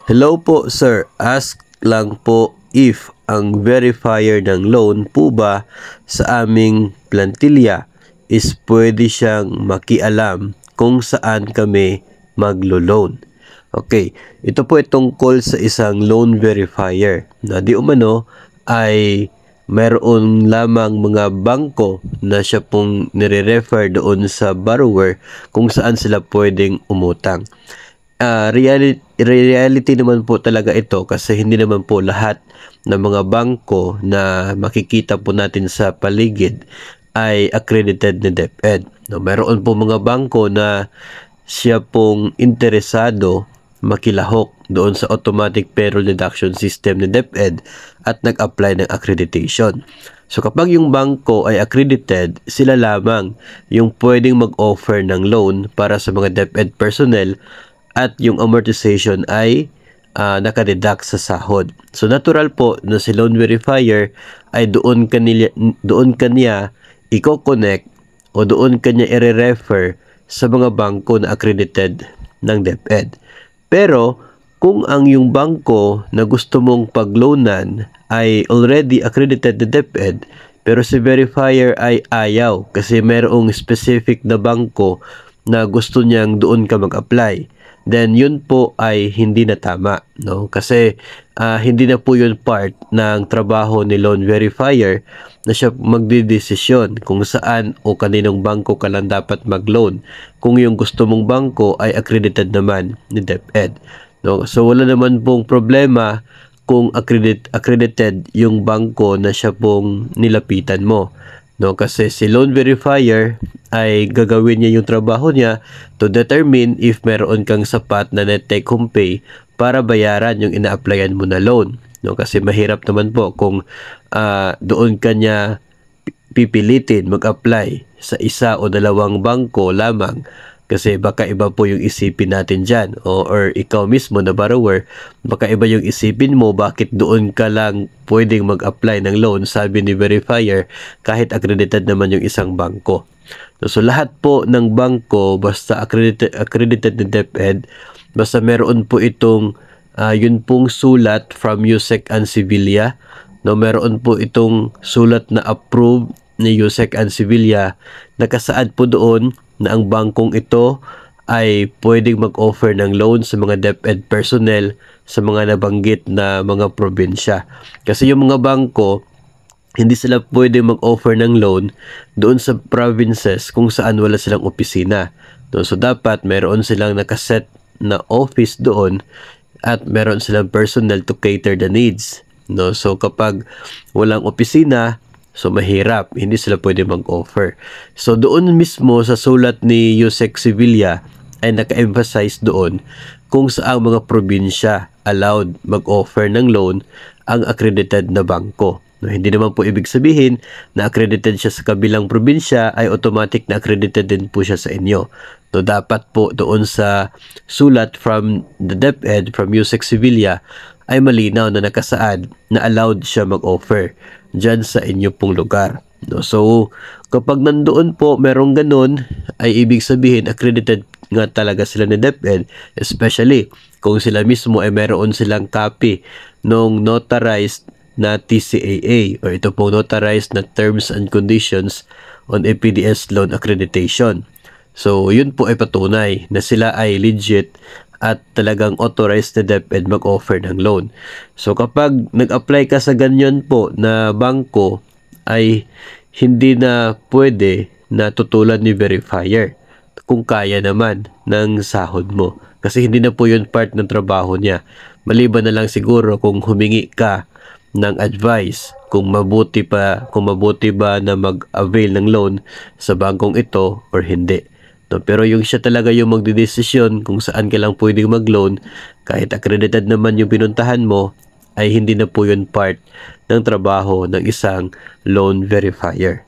Hello po sir, ask lang po if ang verifier ng loan po ba sa aming plantilya is pwede siyang makialam kung saan kami maglo-loan. Okay, ito po itong call sa isang loan verifier na di umano ay mayroon lamang mga bangko na siya pong nire-refer doon sa borrower kung saan sila pwedeng umutang. Reality naman po talaga ito kasi hindi naman po lahat ng mga bangko na makikita po natin sa paligid ay accredited ni DepEd. No, meron po mga bangko na siya pong interesado makilahok doon sa automatic payroll deduction system ni DepEd at nag-apply ng accreditation. So kapag yung bangko ay accredited, sila lamang yung pwedeng mag-offer ng loan para sa mga DepEd personnel at yung amortization ay nakadeduct sa sahod. So natural po na si loan verifier ay doon kanya i-connect o doon kanya i-refer sa mga bangko na accredited ng DepEd. Pero kung ang yung bangko na gusto mong pagloanan ay already accredited na DepEd pero si verifier ay ayaw kasi mayroong specific na bangko na gusto niyang doon ka mag-apply, then yun po ay hindi na tama, no? Kasi hindi na po yun part ng trabaho ni loan verifier na siya magdidesisyon kung saan o kaninong bangko ka lang dapat mag-loan kung yung gusto mong bangko ay accredited naman ni DepEd, no? So wala naman pong problema kung accredited yung bangko na siya pong nilapitan mo, no? Kasi si loan verifier ay gagawin niya yung trabaho niya to determine if meron kang sapat na net take home pay para bayaran yung ina-applyan mo na loan, no? Kasi mahirap naman po kung doon ka niya pipilitin mag-apply sa isa o dalawang bangko lamang kasi baka iba po yung isipin natin dyan or ikaw mismo na borrower, baka iba yung isipin mo bakit doon ka lang pwedeng mag-apply ng loan sabi ni verifier kahit accredited naman yung isang bangko. So lahat po ng bangko basta accredited ni DepEd, basta meron po itong yun pong sulat from USEC and Sevilla, no, meron po itong sulat na approved ni USEC and Sevilla, nakasaad po doon na ang bangkong ito ay pwedeng mag-offer ng loan sa mga DepEd personnel sa mga nabanggit na mga probinsya. Kasi yung mga bangko, hindi sila pwedeng mag-offer ng loan doon sa provinces kung saan wala silang opisina. So dapat meron silang nakaset na office doon at meron silang personnel to cater the needs. No? So kapag walang opisina, so mahirap, hindi sila pwede mag-offer. So doon mismo sa sulat ni USEC Sevilla ay naka-emphasize doon kung saang mga probinsya allowed mag-offer ng loan ang accredited na bangko. No, hindi naman po ibig sabihin na accredited siya sa kabilang probinsya ay automatic na accredited din po siya sa inyo. No, dapat po doon sa sulat from the DepEd, from USEC Sevilla, ay malinaw na nakasaad na allowed siya mag-offer dyan sa inyo pong lugar. No, so, kapag nandoon po merong ganun, ay ibig sabihin accredited nga talaga sila ni DepEd, especially kung sila mismo ay meron silang copy ng notarized na TCAA o ito po notarized na Terms and Conditions on APDS Loan Accreditation. So, yun po ay patunay na sila ay legit at talagang authorized na DepEd mag-offer ng loan. So, kapag nag-apply ka sa ganyan po na bangko, ay hindi na pwede na tutulan ni verifier kung kaya naman ng sahod mo. Kasi hindi na po yun part ng trabaho niya. Maliban na lang siguro kung humingi ka ng advice kung mabuti ba na mag-avail ng loan sa bangkong ito or hindi. No, pero yung siya talaga yung magdidesisyon kung saan ka lang pwedeng mag-loan, kahit accredited naman yung pinuntahan mo, ay hindi na po yun part ng trabaho ng isang loan verifier.